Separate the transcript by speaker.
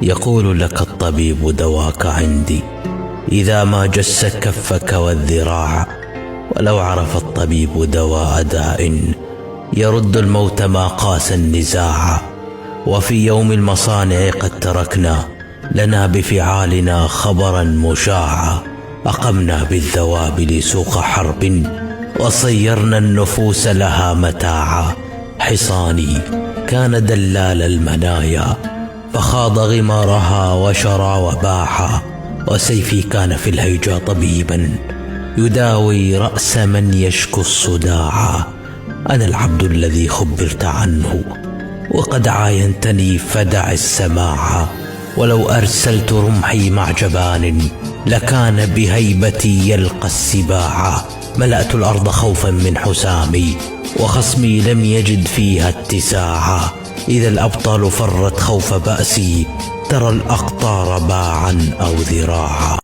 Speaker 1: يقول لك الطبيب دواك عندي إذا ما جس كفك والذراع. ولو عرف الطبيب دواء داء يرد الموت ما قاس النزاع. وفي يوم المصانع قد تركنا لنا بفعالنا خبرا مشاعا. أقمنا بالذوابل سوق حرب وصيرنا النفوس لها متاعا. حصاني كان دلال المنايا فخاض غمارها وشرى وباحا. وسيفي كان في الهيجا طبيبا يداوي رأس من يشكو الصداعا. أنا العبد الذي خبرت عنه وقد عاينتني فدع السماعا. ولو أرسلت رمحي مع جبان لكان بهيبتي يلقى السباعا. ملأت الأرض خوفا من حسامي وخصمي لم يجد فيها اتساعا. إذا الأبطال فرت خوف بأسي ترى الأقطار باعا أو ذراعا.